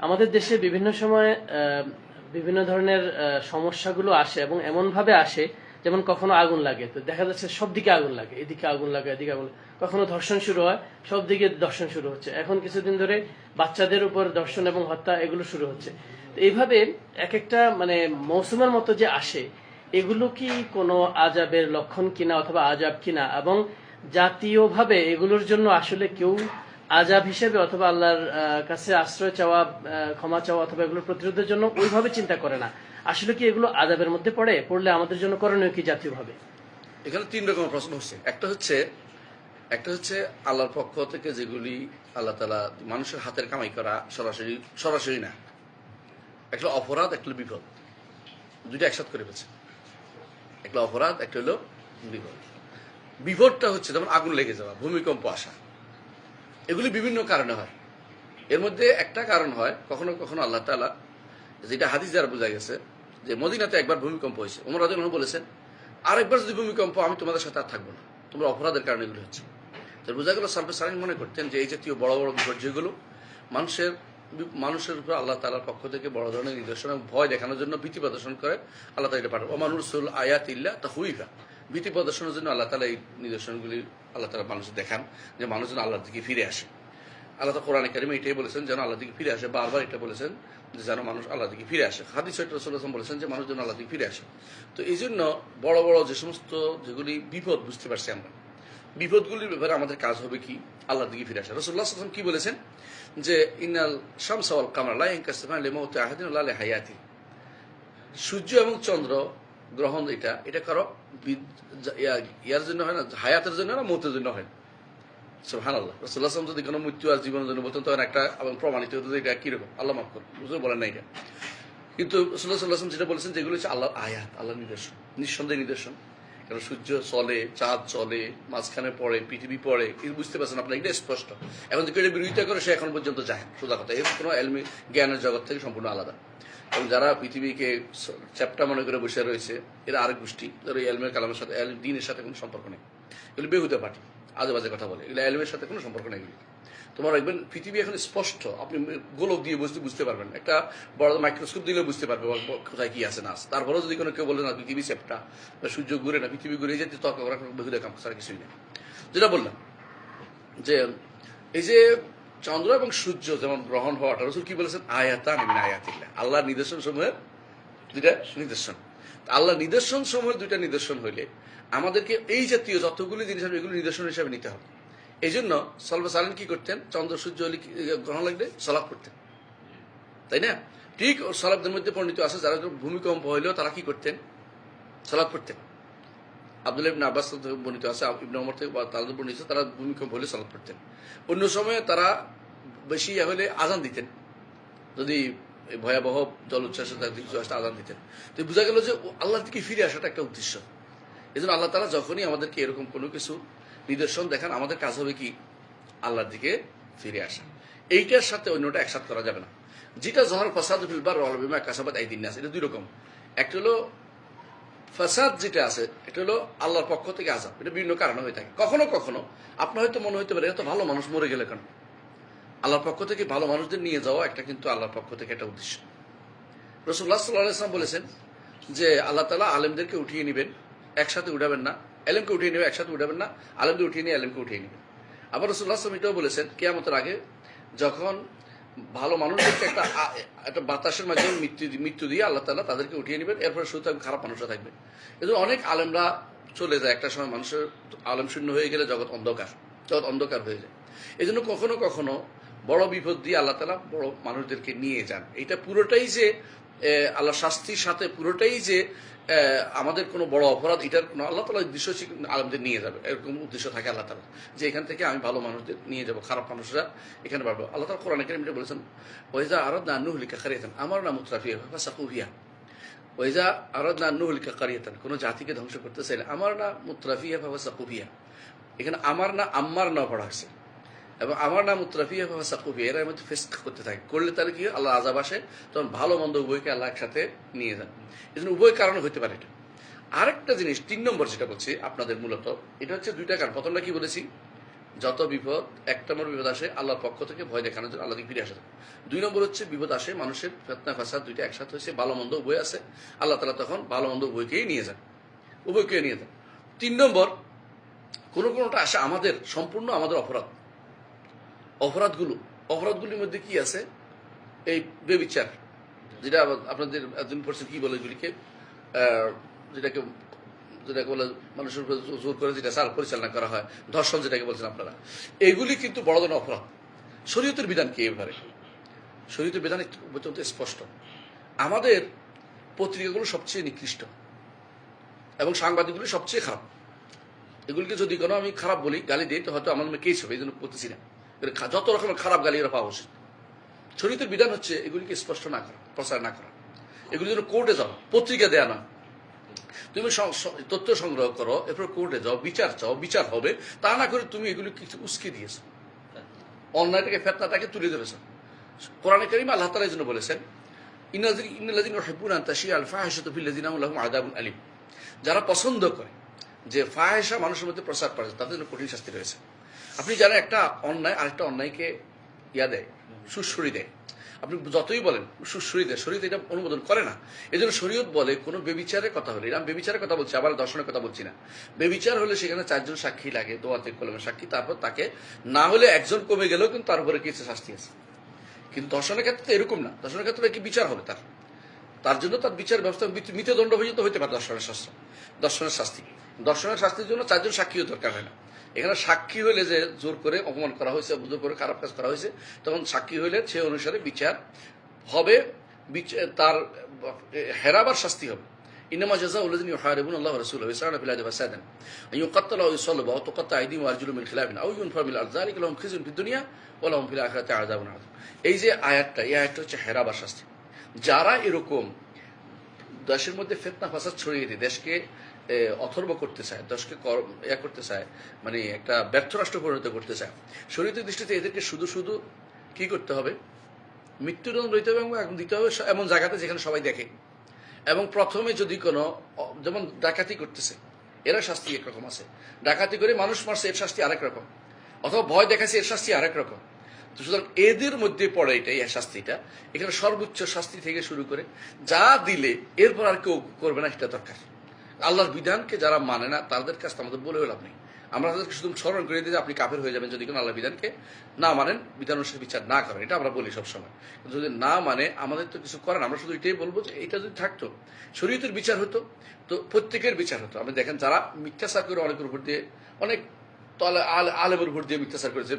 আমাদের দেশে বিভিন্ন সময় বিভিন্ন ধরনের সমস্যাগুলো আসে এবং এমনভাবে আসে যেমন কখনো আগুন লাগে, তো দেখা যাচ্ছে সব দিকে আগুন লাগে, এদিকে আগুন লাগে, এদিকে আগুন, কখনো ধর্ষণ শুরু হয়, সব দিকে ধর্ষণ শুরু হচ্ছে। এখন কিছুদিন ধরে বাচ্চাদের উপর ধর্ষণ এবং হত্যা এগুলো শুরু হচ্ছে। তো এইভাবে এক একটা মানে মৌসুমের মতো যে আসে, এগুলো কি কোনো আযাবের লক্ষণ কিনা অথবা আযাব কিনা, এবং জাতীয়ভাবে এগুলোর জন্য আসলে কেউ আযাব হিসেবে অথবা আল্লাহর কাছে আশ্রয় চাওয়া, ক্ষমা চাওয়া অথবা এগুলো প্রতিরোধের জন্য ওইভাবে চিন্তা করে না, আসলে কি এগুলো আযাবের মধ্যে পড়লে আমাদের জন্য করণীয় কি জাতীয়ভাবে? এখানে তিন রকমের প্রশ্ন হচ্ছে। একটা হচ্ছে আল্লাহর পক্ষ থেকে যেগুলি আল্লাহ তাআলা মানুষের হাতের কামাই করা, সরাসরি না, একটা অপরাধ, একটা হলো বিপদ, দুইটা একসাথে করে ফেলছে। একটা অপরাধ, একটা হলো বিপদ। বিপদটা হচ্ছে যেমন আগুন লেগে যাওয়া, ভূমিকম্প আসা, এগুলি বিভিন্ন কারণে হয়। এর মধ্যে একটা কারণ হয় কখনো কখনো আল্লাহ তাআলা, যেটা হাদিস দ্বারা বোঝা গেছে, যে মদিনাতে একবার ভূমিকম্প হয়েছে, ওমর রাদিয়াল্লাহু আনহু বলেছেন, আরেকবার যদি ভূমিকম্প, আমি তোমাদের সাথে আর থাকবো না, তোমরা অপরাধের কারণে এগুলো হচ্ছে। তো বোঝা গেল সালফে সালিহিন মনে করতেন যে এই জাতীয় বড় বড় বিপর্যয়গুলো মানুষের উপর আল্লাহ তাআলার পক্ষ থেকে বড় ধরনের নিদর্শন এবং ভয় দেখানোর জন্য ভীতি প্রদর্শন করে আল্লাহ তাআলা এটা পাঠান। ওমা নুরসিলু আয়াতিল্লাহ তাখউইফা, ভীতি প্রদর্শনের জন্য আল্লাহ তাআলা এই নিদর্শনগুলি আল্লাহ তাআলা মানুষকে দেখান, যে মানুষ যেন আল্লাহর দিকে ফিরে আসে। আল্লাহ তাআলা কোরআনে কারিমে এটাই বলেছেন, যেন আল্লাহর দিকে ফিরে আসে। বারবার এটা বলেছেন যে যেন মানুষ আল্লাহর দিকে ফিরে আসে। হাদিসে রাসূলুল্লাহ সাল্লাল্লাহু আলাইহি ওয়াসাল্লাম বলেছেন যে মানুষ যেন আল্লাহর দিকে ফিরে আসে। তো এই জন্য বড় বড় যে সমস্ত যেগুলি বিপদ বুঝতে পারছি আমরা, বিপদগুলির ব্যাপারে আমাদের কাজ হবে কি, আল্লাহর দিকে ফিরে আসা। রাসূলুল্লাহ সাল্লাল্লাহু আলাইহি ওয়াসাল্লাম কি বলেছেন, যে ইন্নাল শামসা ওয়াল কামারা লা ইয়ানকাসিফান লিমাউতি আহাদিন ওয়া লা লিহায়াতি, সূর্য এবং চন্দ্র গ্রহণ এটা কারো ইয়ার জন্য হয় না, হায়াতের জন্য না, মৌতের জন্য হয় না। সুবহানাল্লাহ। রাসূলুল্লাহ সাল্লাল্লাহু আলাইহি ওয়াসাল্লাম যদি কোনো মৃত্যু আর জীবনের জন্য বলতেন, তখন একটা এবং প্রমাণিত হতো যে এটা কিরকম, আল্লাহ মাফ করুন, বুঝতে বলেন না এটা। কিন্তু রাসূলুল্লাহ সাল্লাল্লাহু আলাইহি ওয়াসাল্লাম যেটা বলেছেন, যেগুলো হচ্ছে আল্লাহর আয়াত, আল্লাহর নিদর্শন, নিঃসন্দেহে নিদর্শন। কারণ সূর্য চলে, চাঁদ চলে, মাঝখানে পড়ে, পৃথিবী পড়ে, এই বুঝতে পারছেন আপনার, এটা স্পষ্ট। এখন যে কেউ বিরোধিতা করে, সে এখন পর্যন্ত যায় সোজা কথা, এর কোনো এলমি জ্ঞানের জগৎ থেকে সম্পূর্ণ আলাদা। এবং যারা পৃথিবীকে চ্যাপ্টা মনে করে বসে রয়েছে, এরা আরেক গোষ্ঠী, যারা এলমের কালামের সাথে, দিনের সাথে কোনো সম্পর্ক নেই, এগুলো বেহুদা পার্টি, আজে বাজে কথা বলে, এগুলো এলমের সাথে কোনো সম্পর্ক নেই। তোমার দেখবেন পৃথিবী এখন স্পষ্ট, আপনি গোলক দিয়ে বুঝতে পারবেন, একটা বড় মাইক্রোস্কোপ দিলে বুঝতে পারবে কোথায় কি আছে না আছে। তারপরেও যদি কোনো কেউ বলে না পৃথিবী চ্যাপ্টা বা সূর্য ঘুরে না, পৃথিবী ঘুরে, এই জাতীয় তর্ক করা বেহুদা কাম ছাড়া কিছুই নেই। যেটা বললাম যে এই যে চন্দ্র এবং সূর্য যেমন গ্রহণ হওয়াটা, রাসূল কি বলেছেন, আয়াতান মিন আয়াতিল্লাহ, আল্লাহর নিদর্শন সমূহের দুইটা নিদর্শন। আল্লাহর নিদর্শন সমূহের দুইটা নিদর্শন হইলে আমাদেরকে এই জাতীয় যতগুলি জিনিস হবে এগুলো নিদর্শন হিসাবে নিতে হবে। এই জন্য সালফে সালিহিন কি করতেন, চন্দ্র সূর্য গ্রহণ লাগলে সালাত করতেন, তাই না? ঠিক সালাফদের মধ্যে পণ্ডিত আছে যারা ভূমিকম্প হইলেও তারা কি করতেন, সালাত করতেন। আব্দুল্লাহ ইবনে আব্বাস থেকে বর্ণিত আছে, ইবনে ওমর থেকে তাদের বর্ণিত, তারা ভূমিকম্প হলে সালাত করতেন। অন্য সময়ে তারা বেশি হলে আজান দিতেন, যদি ভয়াবহ জল উচ্ছ্বাসে আজান দিতেন। তো বোঝা গেল যে আল্লাহর দিকে ফিরে আসাটা একটা উদ্দেশ্য। এই জন্য আল্লাহ তাআলা যখনই আমাদেরকে এরকম কোনো কিছু নিদর্শন দেখান, আমাদের কাজ হবে কি, আল্লাহর দিকে ফিরে আসা। এইটার সাথে অন্যটা একসাথ করা যাবে না। যেটা জহর ফাসাদ ফিল বাররি ওয়াল বিমা কাসাবাত আইদিন নাস, এটা দুই রকম। একটা হলো ফাসাদ, যেটা আছে এটা হলো আল্লাহর পক্ষ থেকে আযাব, এটা বিভিন্ন কারণে হয়ে থাকে। কখনো কখনো আপনার হয়তো মনে হইতে পারে এত ভালো মানুষ মরে গেলে কেন, আল্লাহর পক্ষ থেকে ভালো মানুষদের নিয়ে যাওয়া একটা কিন্তু আল্লাহর পক্ষ থেকে একটা উদ্দেশ্য। রাসূলুল্লাহ সাল্লাল্লাহু আলাইহি ওয়াসাল্লাম বলেছেন যে আল্লাহ তাআলা আলেমদেরকে উঠিয়ে নেবেন, একসাথে উঠাবেন না, এলেমকে উঠিয়ে নেবে, একসাথে উঠাবেন না, আলেমদের উঠিয়ে নিয়ে এলেমকে উঠিয়ে নেবেন। আবার রাসূলুল্লাহ সাল্লাল্লাহু আলাইহি ওয়াসাল্লাম এটাও বলেছেন, কিয়ামতের আগে যখন ভালো মানুষদেরকে একটা বাতাসের মাধ্যমে মৃত্যু দিয়ে আল্লাহ তাআলা তাদেরকে উঠিয়ে নেবেন, এরপরে শুধু খারাপ মানুষরা থাকবে। এজন্য অনেক আলেমরা চলে যায়, একটা সময় মানুষের আলেম শূন্য হয়ে গেলে জগৎ অন্ধকার হয়ে যায়। এই জন্য কখনো কখনো বড় বিপদ দিয়ে আল্লাহ তাআলা বড় মানুষদেরকে নিয়ে যান। এটা পুরোটাই যে আল্লাহ শাস্তির সাথে, পুরোটাই যে আমাদের কোনো বড় অপরাধ, এটার কোনো আল্লাহ তাআলা উদ্দেশ্য আলেমদের নিয়ে যাবে, এরকম উদ্দেশ্য থাকে আল্লাহ তাআলা, যে এখান থেকে আমি ভালো মানুষদের নিয়ে যাব, খারাপ মানুষরা এখানে পারবো। আল্লাহ তাআলা কোরআনে কারীমে বলেছেন, ওয়াইজা আরাদনা আন নুহলিকা কারিয়াতান আমারনা মুতরাফিহা ফাসাকু ফিহা, ওয়াইজা আরাদনা আন নুহলিকা কারিয়াতান, কোন জাতিকে ধ্বংস করতে চাইলে আমারনা মুতরাফিহা ফাসাকু ফিহা, এখানে আমার না আম্মার না পড়া হয়েছে, এবং আমার নাম মুতরাফিহা ফাসাকু ফিহা, এর মধ্যে ফিসক করতে থাকে, করলে তাহলে কি আল্লাহ আযাব আসে, তখন ভালো মন্দ উভয়কে আল্লাহ একসাথে নিয়ে যান। এই জন্য উভয় কারণে হইতে পারে এটা। আরেকটা জিনিস 3 নম্বর যেটা বলছি আপনাদের, মূলত এটা হচ্ছে দুইটা কারণ। প্রথমটা কি বলেছি, যত বিপদ, এক নম্বর বিপদ আসে আল্লাহর পক্ষ থেকে ভয় দেখানোর জন্য, আল্লাহ থেকে ফিরে আসা। 2 নম্বর হচ্ছে বিপদ আসে মানুষের ফিতনা ফাসাদ, দুইটা একসাথে হয়েছে, ভালো মন্দ উভয় আছে, আল্লাহ তাআলা তখন ভালো মন্দ উভয়কেই নিয়ে যান। 3 নম্বর, কোনোটা আসে আমাদের সম্পূর্ণ আমাদের অপরাধগুলির মধ্যে কি আছে? এই বেবিচার, যেটা আপনাদের একজন পড়ছেন, কি বলে এগুলিকে, যেটাকে বলে মানুষের উপর জোর করে যেটা পরিচালনা করা হয়, ধর্ষণ যেটাকে বলছেন আপনারা, এগুলি কিন্তু বড় ধরনের অপরাধ। শরীয়তের বিধান কি এবারে? শরীয়তের বিধান অত্যন্ত স্পষ্ট। আমাদের পত্রিকাগুলো সবচেয়ে নিকৃষ্ট এবং সাংবাদিকগুলো সবচেয়ে খারাপ। এগুলিকে যদি কোনো আমি খারাপ বলি, গালি দিই, তো হয়তো আমার কেস হবে, এই জন্য বলতেছি না। যত রকমের খারাপ গালি এরা পাওয়া উচিত। শরীয়তের বিধান হচ্ছে এগুলিকে স্পষ্ট না করা, প্রচার না করা। এগুলি যেন কোর্টে যাও, পত্রিকা দেয়া না। তুমি তথ্য সংগ্রহ করো, এরপর কোর্টে যাও, বিচার চাও, বিচার হবে। তা না করে তুমি এগুলি কিছু উস্কে দিয়েছো, অন্যায়টাকে, ফেতনাটাকে তুলে ধরেছ। কোরআনে কারীমে আল্লাহ তাআলা এই জন্য বলেছেন, ইন্নাল্লাযীনা ইউহিব্বুনা আন তাশিয়া আল ফাহিশাতু ফিল লাযীনা লাহুম আযাবুন আলীম। যারা পছন্দ করে যে ফাহিশা মানুষের মধ্যে প্রচার করে, তাদের জন্য কঠিন শাস্তি রয়েছে। আপনি জানেন, একটা অন্যায় আরেকটা অন্যায়কে দেয়, সুশ্রী দেয়। আপনি যতই বলেন সুশ্রী দেয়, শরীয়ত এটা অনুমোদন করে না। এই জন্য শরীয়ত বলে কোনো বেবিচারের কথা হলে, আমি বেবিচারের কথা বলছি, আবার দর্শনের কথা বলছি না, বেবিচার হলে সেখানে 4 জন সাক্ষী লাগে, দোয়াতে কলমের সাক্ষী, তারপর তাকে না হলে একজন কমে গেলেও কিন্তু তার উপরে কিছু শাস্তি আছে। কিন্তু দর্শনের ক্ষেত্রে তো এরকম না। দর্শনের ক্ষেত্রে কি বিচার হবে তার জন্য তার বিচার ব্যবস্থা মৃত্যুদণ্ড পর্যন্ত হইতে পারে। দর্শনের শাস্তির জন্য 4 জন সাক্ষীও দরকার হয় না। এখানে সাক্ষী হইলে যে জোর করে অপমান করা হয়েছে, জোর করে খারাপ কাজ করা হয়েছে, তখন সাক্ষী হইলে সে অনুসারে বিচার হবে, তার হেরাবার শাস্তি হবে। ইন্নামা জাযাউল্লাযীনা ইউহারিবুনা আল্লাহ ওয়া রাসূলাহু ওয়া ইয়াসআউনা ফিল আরদি ফাসাদান আন ইউকাত্তালু আও ইউসাল্লাবু আও তুকাত্তা আইদিহিম ওয়া আরজুলুহুম মিন খিলাফিন আও ইউনফাউ মিল আরদি যালিকা লাহুম খিজুন ফিদ দুনিয়া ওয়া লাহুম ফিল আখিরাতি আযাবুন আযীম। এই যে আয়াতটা, এই আয়াতটা হচ্ছে হেরাবার শাস্তি। যারা এরকম দেশের মধ্যে ফিতনা ফাসাদ ছড়িয়ে দিয়ে দেশকে অথর্ব করতে চায়, দেশকে করতে চায়, মানে একটা ব্যর্থ রাষ্ট্র পরিণত করতে চায়, শরীয়তের দৃষ্টিতে এদেরকে শুধু কি করতে হবে? মৃত্যুদণ্ড দিতে হবে, এবং দিতে হবে এমন জায়গাতে যেখানে সবাই দেখে। এবং প্রথমে যদি কোনো, যেমন ডাকাতি করতেছে, এরা শাস্তি একরকম আছে, ডাকাতি করে মানুষ মারছে, এর শাস্তি আরেক রকম, অথবা ভয় দেখাচ্ছে, এর শাস্তি আরেক রকম। তো সুতরাং এদের মধ্যে পড়ে এই শাস্তিটা, এখানে সর্বোচ্চ শাস্তি থেকে শুরু করে যা দিলে এরপর আর কেউ করবে না, সেটা দরকার। আল্লাহর বিধানকে যারা মানে না, তাদের কাছে আমাদের বলেও লাভ নেই। আমরা তাদেরকে শুধু স্মরণ করে দিই যে আপনি কাফের হয়ে যাবেন যদি কোনো আল্লাহর বিধানকে না মানেন, বিধান অনুসারে বিচার না করেন। এটা আমরা বলি সবসময়। যদি না মানে, আমাদের তো কিছু করেন, আমরা শুধু এটাই বলবো যে এটা যদি থাকতো, শরীয়তের বিচার হতো, তো প্রত্যেকের বিচার হতো। আপনি দেখেন, যারা মিথ্যাচার করে অনেকের উপর দিয়ে, অনেক আলেমের উপর দিয়ে মিথ্যাচার করেছে,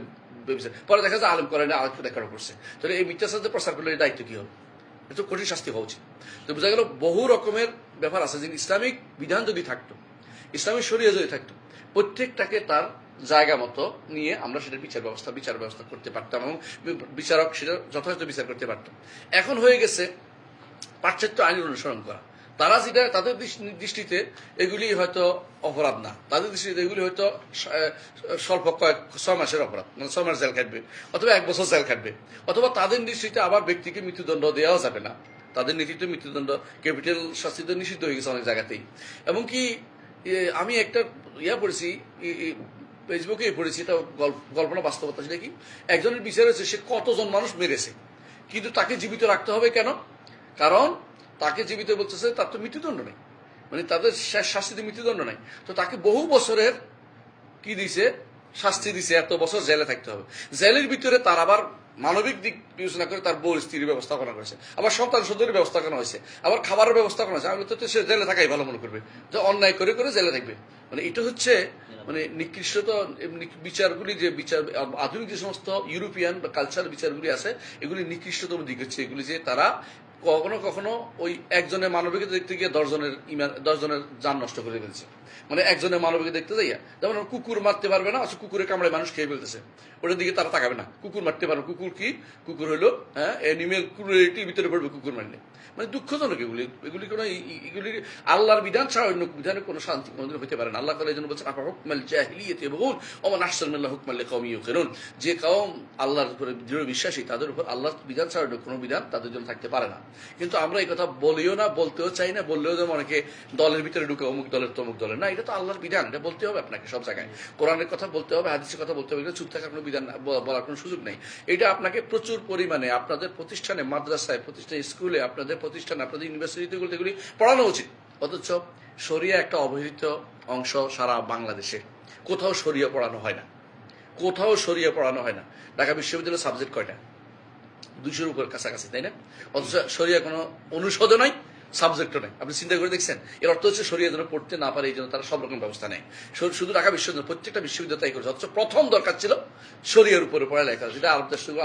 পরে দেখা যায় আলেম করে না, আলেমকে দেখানো করছে, তাহলে এই মিথ্যাচার প্রচার করলে এই দায়িত্ব কি হবে? এটা কঠিন শাস্তি হওয়া উচিত। তো বোঝা গেল বহু রকমের ব্যাপার আছে। যে ইসলামিক বিধান যদি থাকতো, ইসলামিক শরিয়া যদি থাকতো, প্রত্যেকটাকে তার জায়গা মতো নিয়ে আমরা সেটা বিচার ব্যবস্থা করতে পারতাম, এবং বিচারক সেটা যথাযথ বিচার করতে পারতাম। এখন হয়ে গেছে পাশ্চাত্য আইনের অনুসরণ করা। তারা যেটা তাদের দৃষ্টিতে এগুলি হয়তো অপরাধ না, তাদের দৃষ্টিতে এগুলি হয়তো স্বল্প 6 মাসের অপরাধ, মানে 6 মাস জেল খাটবে, অথবা 1 বছর জেল খাটবে, অথবা তাদের দৃষ্টিতে আবার ব্যক্তিকে মৃত্যুদণ্ড দেওয়াও যাবে না। তাদের নীতিতে মৃত্যুদণ্ড, ক্যাপিটাল শাস্তি তো নিষিদ্ধ হয়ে গেছে অনেক জায়গাতেই। এবং কি আমি একটা পড়েছি, ফেসবুকে পড়েছি, এটা গল্পনা বাস্তবতা। সেটা কি, একজনের বিচার হয়েছে সে কতজন মানুষ মেরেছে, কিন্তু তাকে জীবিত রাখতে হবে কেন? কারণ তাকে জীবিত বলতেছে তার তো মৃত্যুদণ্ড নেই, মানে তাদের শাস্তিতে মৃত্যুদণ্ড নেই, তো তাকে বহু বছরের কি দিছে, শাস্তি দিছে, এত বছর জেলে থাকতে হবে। জেলের ভিতরে তার আবার মানবিক দিক বিবেচনা করে তার বউ স্ত্রীর ব্যবস্থা করা হয়েছে, আবার সন্তান সদরের ব্যবস্থা করা হয়েছে, আবার খাবারের ব্যবস্থা করা হয়েছে। আমি তো সে জেলে থাকাই ভালো মনে করবে, যে অন্যায় করে করে জেলে থাকবে। মানে এটা হচ্ছে মানে নিকৃষ্টতা। বিচারগুলি যে বিচার, আধুনিক যে সমস্ত ইউরোপিয়ান বা কালচার বিচারগুলি আছে, এগুলি নিকৃষ্টতম দিক হচ্ছে এগুলি, যে তারা কখনো কখনো ওই একজনের মানবিকতা দেখতে গিয়ে 10 জনের জান নষ্ট করে ফেলছে। মানে একজনের মানবিকতা দেখতে যাইয়া, যেমন কুকুর মারতে পারবে না, কুকুরের কামড়ে মানুষ খেয়ে ফেলতেছে, ওটার দিকে তারা তাকাবে না। কুকুর মারতে পারবে, কুকুর কি, কুকুর হইলো অ্যানিমেল ক্রুয়েলিটির ভিতরে পড়বে কুকুর মারলে। মানে দুঃখজনক এগুলি কোনো, এগুলি আল্লাহর বিধান ছাড়া অন্য বিধানে কোনো শান্তি কোনোদিন হইতে পারে না। আল্লাহ তাআলা এই জন্য বলছেন আফা হুকমাল জাহিলিয়াতি ইয়াবগুন ওয়া মান আহসানু মিনাল্লাহি হুকমান লিকাওমিন ইউকিনুন। যে কওম আল্লাহর উপরে দৃঢ় বিশ্বাসী তাদের উপর আল্লাহর বিধান ছাড়া কোনো বিধান তাদের জন্য থাকতে পারে না। কিন্তু আমরা এই কথা বলিও না, বলতেও চাই না, বললেও যেমন অনেকে দলের ভিতরে ঢুকে অমুক দলের তমুক দলের, না, এটা তো আল্লাহর বিধান, এটা বলতে হবে আপনাকে সব জায়গায়। কোরআনের কথা বলতে হবে, হাদিসের কথা বলতে হবে, এটা চুপ থাকার কোনো বিধান বলার কোনো সুযোগ নেই। এটা আপনাকে প্রচুর পরিমাণে আপনাদের প্রতিষ্ঠানে, মাদ্রাসায়, প্রতিষ্ঠানে, স্কুলে, আপনাদের প্রতিষ্ঠানে, আপনাদের ইউনিভার্সিটিতে এগুলি পড়ানো উচিত। অথচ শরিয়া একটা অবহেলিত অংশ সারা বাংলাদেশে, কোথাও শরিয়া পড়ানো হয় না, কোথাও শরিয়া পড়ানো হয় না। ঢাকা বিশ্ববিদ্যালয়ের সাবজেক্ট কয়টা? 200-র উপর কাছাকাছি, তাই না? অথচ শরিয়া কোনো অনুষদও নাই, সাবজেক্টও নেই। আপনি চিন্তা করে দেখছেন? এর অর্থ হচ্ছে শরিয়া যেন পড়তে না পারে, এই জন্য তারা সব রকম ব্যবস্থা নেয়। শুধু ঢাকা বিশ্ববিদ্যালয়, প্রত্যেকটা বিশ্ববিদ্যালয় তাই করেছে। অথচ প্রথম দরকার ছিল শরিয়ার উপরে পড়ালেখা। যেটা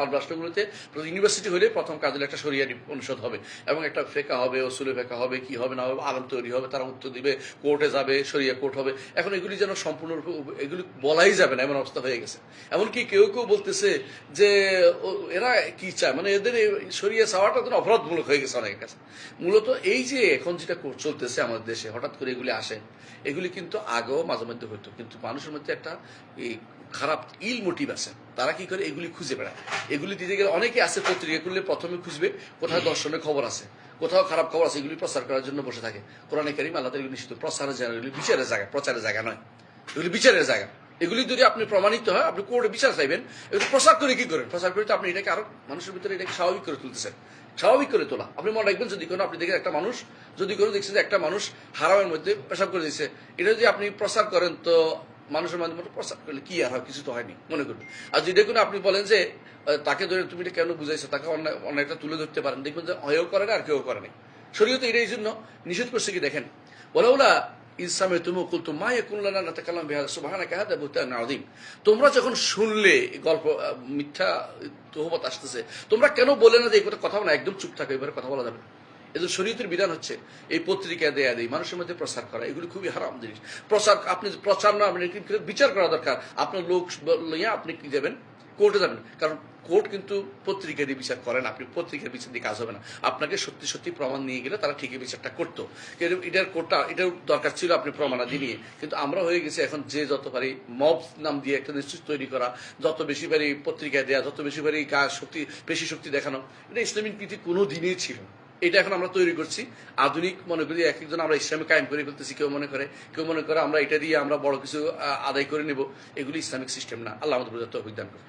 আরব রাষ্ট্রগুলোতে ইউনিভার্সিটি হলে প্রথম কাজ হলে একটা শরিয়া অনুষদ হবে এবং একটা ফেকা হবে, ওসুলে ফেকা হবে, কি হবে না হবে, আলম তৈরি হবে, তারা উত্তর দিবে, কোর্টে যাবে, শরিয়া কোর্ট হবে। এখন এগুলি যেন সম্পূর্ণরূপে এগুলি বলাই যাবে না এমন অবস্থা হয়ে গেছে। এমনকি কেউ কেউ বলতেছে যে এরা কি চায়, মানে এদের শরিয়া চাওয়াটা তো অপরাধমূলক হয়ে গেছে অনেকের কাছে। মূলত এই যে এখন যেটা চলতেছে আমাদের দেশে, হঠাৎ করে এগুলি আসে, এগুলি কিন্তু আগেও মাঝে মধ্যে হতো, কিন্তু মানুষের মধ্যে একটা এই খারাপ ইল মোটিভ আছে। তারা কি করে এগুলি খুঁজে বেড়ায়। এগুলি দিতে গেলে অনেকে আছে, পত্রিকা খুললে প্রথমে খুঁজবে কোথাও দর্শনের খবর আছে, কোথাও খারাপ খবর আছে, এগুলি প্রচার করার জন্য বসে থাকে। কোরআনে কারীম আল্লাহ তাআলা নিষিদ্ধ প্রচারের জায়গা, এগুলি বিচারের জায়গা, প্রচারের জায়গা নয়, এগুলি বিচারের জায়গা। এগুলি যদি আপনি প্রমাণিত হয়, আপনি কোর্টে বিচার চাইবেন, এগুলো প্রচার করে কি করেন? প্রচার করে তো আপনি এটাকে আরো মানুষের ভিতরে এটাকে স্বাভাবিক করে তুলতেছেন। স্বাভাবিক করে তোলা, আপনি মনে রাখবেন, যদি কোনো আপনি দেখেন একটা মানুষ, যদি কোনো দেখছেন যে একটা মানুষ হারামের মধ্যে পেশাব করে দিচ্ছে, এটা যদি আপনি প্রচার করেন, তো মানুষের মাধ্যমে প্রচার করলে কি আর হয়? কিছু তো হয়নি মনে করবেন। আর যদি কোনো আপনি বলেন যে তাকে ধরে তুমি এটা কেন বুঝাইছো, তাকে অনেকটা তুলে ধরতে পারেন, দেখবেন যে হয়েও করে না আর কেউ করে না। শরীয়ত এটা এই জন্য নিষেধ করছে কি দেখেন, ওয়ালাউলা ইসলামে তুমি কুলতু মা ইয়াকুনু লানা নাতাকাল্লামু বিহাযা সুবহানাকা হাযা বুহতানুন আযীম। তোমরা যখন শুনলে গল্প মিথ্যা তহমত আসতেছে, তোমরা কেন বলে না যে এই কথা না, একদম চুপ থাকো, এবারে কথা বলা যাবে। এদের শরীয়তের বিধান হচ্ছে এই পত্রিকা দেয়া দেয়, মানুষের মধ্যে প্রচার করা, এগুলি খুবই হারাম জিনিস। প্রচার, আপনি প্রচার না, আপনি বিচার করা দরকার। আপনার লোক লইয়া আপনি কি যাবেন? কোর্টে যাবেন। কারণ কোর্ট কিন্তু পত্রিকা দিয়ে বিচার করে না, আপনি পত্রিকার বিচার দিয়ে কাজ হবে না। আপনাকে সত্যি সত্যি প্রমাণ নিয়ে গেলে তারা ঠিকই বিচারটা করতো। কিন্তু এটার কোর্টটা, এটার দরকার ছিল আপনি প্রমাণাদি নিয়ে। কিন্তু আমরা হয়ে গেছি এখন যে যত পারি মব নাম দিয়ে একটা নিশ্চিত তৈরি করা, যত বেশি পারি পত্রিকায় দেওয়া, যত বেশি পারি কাজ শক্তি, পেশি শক্তি দেখানো, এটা ইসলামিক নীতি কোনো দিনই ছিল না। এটা এখন আমরা তৈরি করছি আধুনিক মনে করি, এক একজন আমরা ইসলামে কায়েম করে ফেলতেছি। কেউ মনে করে আমরা এটা দিয়ে আমরা বড় কিছু আদায় করে নেব। এগুলি ইসলামিক সিস্টেম না। আল্লাহ আমাদের তৌফিক দান করুন।